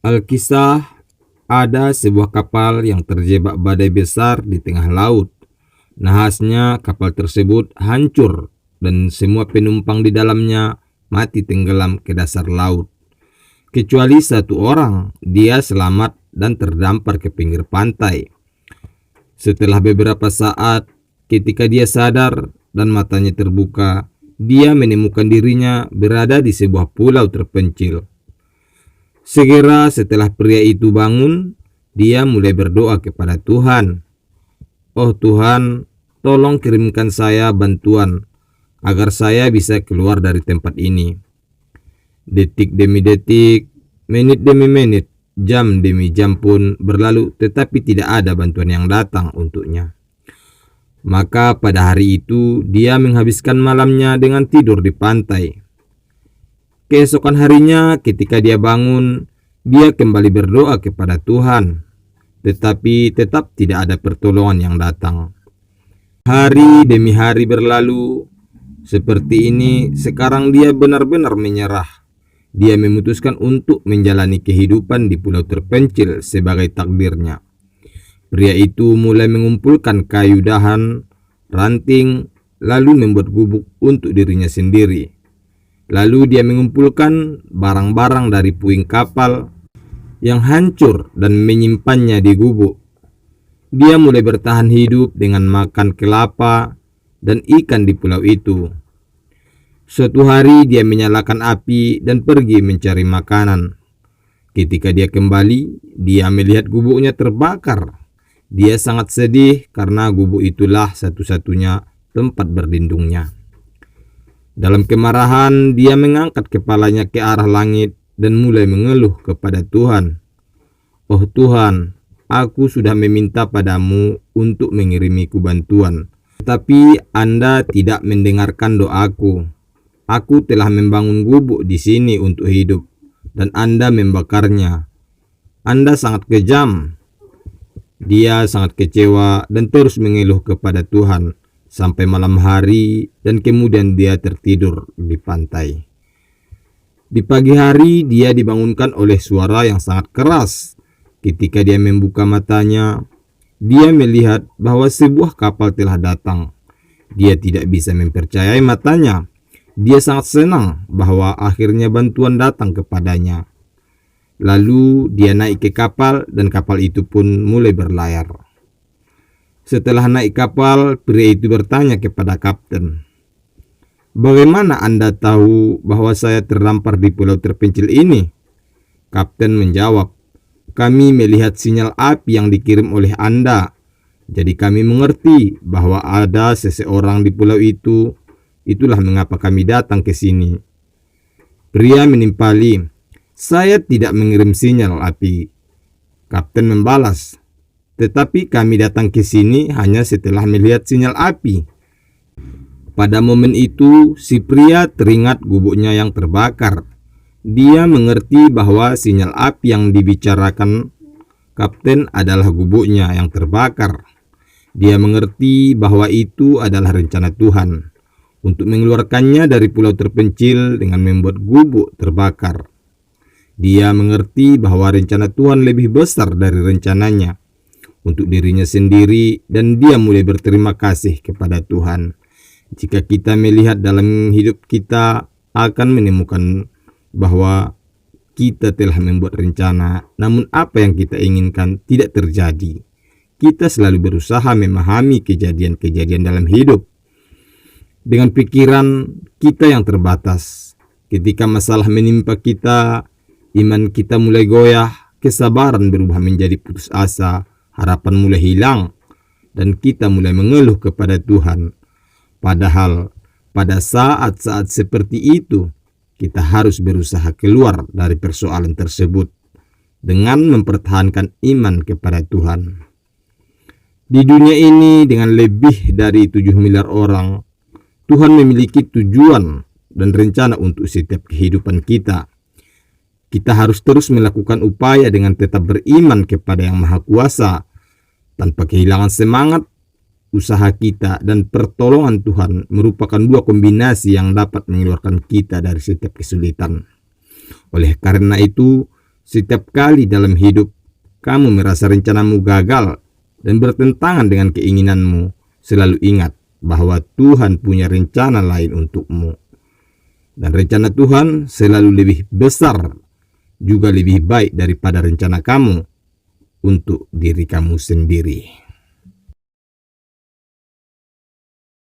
Alkisah, ada sebuah kapal yang terjebak badai besar di tengah laut. Nahasnya kapal tersebut hancur dan semua penumpang di dalamnya mati tenggelam ke dasar laut. Kecuali satu orang, dia selamat dan terdampar ke pinggir pantai. Setelah beberapa saat, ketika dia sadar dan matanya terbuka, dia menemukan dirinya berada di sebuah pulau terpencil. Segera setelah pria itu bangun, dia mulai berdoa kepada Tuhan. "Oh Tuhan, tolong kirimkan saya bantuan agar saya bisa keluar dari tempat ini." Detik demi detik, menit demi menit, jam demi jam pun berlalu, tetapi tidak ada bantuan yang datang untuknya. Maka pada hari itu, dia menghabiskan malamnya dengan tidur di pantai. Keesokan harinya ketika dia bangun, dia kembali berdoa kepada Tuhan, tetapi tetap tidak ada pertolongan yang datang. Hari demi hari berlalu, seperti ini sekarang dia benar-benar menyerah. Dia memutuskan untuk menjalani kehidupan di pulau terpencil sebagai takdirnya. Pria itu mulai mengumpulkan kayu dahan, ranting, lalu membuat gubuk untuk dirinya sendiri. Lalu dia mengumpulkan barang-barang dari puing kapal yang hancur dan menyimpannya di gubuk. Dia mulai bertahan hidup dengan makan kelapa dan ikan di pulau itu. Suatu hari dia menyalakan api dan pergi mencari makanan. Ketika dia kembali, dia melihat gubuknya terbakar. Dia sangat sedih karena gubuk itulah satu-satunya tempat berlindungnya. Dalam kemarahan, dia mengangkat kepalanya ke arah langit dan mulai mengeluh kepada Tuhan. "Oh Tuhan, aku sudah meminta padamu untuk mengirimiku bantuan, tetapi Anda tidak mendengarkan doaku. Aku telah membangun gubuk di sini untuk hidup, dan Anda membakarnya. Anda sangat kejam." Dia sangat kecewa dan terus mengeluh kepada Tuhan sampai malam hari, dan kemudian dia tertidur di pantai. Di pagi hari dia dibangunkan oleh suara yang sangat keras. Ketika dia membuka matanya, dia melihat bahwa sebuah kapal telah datang. Dia tidak bisa mempercayai matanya. Dia sangat senang bahwa akhirnya bantuan datang kepadanya. Lalu dia naik ke kapal dan kapal itu pun mulai berlayar. Setelah naik kapal, pria itu bertanya kepada kapten, "Bagaimana Anda tahu bahwa saya terdampar di pulau terpencil ini?" Kapten menjawab, "Kami melihat sinyal api yang dikirim oleh Anda. Jadi kami mengerti bahwa ada seseorang di pulau itu. Itulah mengapa kami datang ke sini." Pria menimpali, "Saya tidak mengirim sinyal api." Kapten membalas, "Tetapi kami datang ke sini hanya setelah melihat sinyal api." Pada momen itu, si pria teringat gubuknya yang terbakar. Dia mengerti bahwa sinyal api yang dibicarakan kapten adalah gubuknya yang terbakar. Dia mengerti bahwa itu adalah rencana Tuhan untuk mengeluarkannya dari pulau terpencil dengan membuat gubuk terbakar. Dia mengerti bahwa rencana Tuhan lebih besar dari rencananya untuk dirinya sendiri, dan dia mulai berterima kasih kepada Tuhan. Jika kita melihat dalam hidup kita, akan menemukan bahwa kita telah membuat rencana, namun apa yang kita inginkan tidak terjadi. Kita selalu berusaha memahami kejadian-kejadian dalam hidup dengan pikiran kita yang terbatas. Ketika masalah menimpa kita, iman kita mulai goyah, kesabaran berubah menjadi putus asa, harapan mulai hilang, dan kita mulai mengeluh kepada Tuhan. Padahal pada saat-saat seperti itu, kita harus berusaha keluar dari persoalan tersebut dengan mempertahankan iman kepada Tuhan. Di dunia ini dengan lebih dari 7 miliar orang, Tuhan memiliki tujuan dan rencana untuk setiap kehidupan kita. Kita harus terus melakukan upaya dengan tetap beriman kepada Yang Maha Kuasa, tanpa kehilangan semangat. Usaha kita dan pertolongan Tuhan merupakan dua kombinasi yang dapat mengeluarkan kita dari setiap kesulitan. Oleh karena itu, Setiap kali dalam hidup kamu merasa rencanamu gagal dan bertentangan dengan keinginanmu, selalu ingat bahwa Tuhan punya rencana lain untukmu. Dan rencana Tuhan selalu lebih besar, juga lebih baik daripada rencana kamu untuk diri kamu sendiri.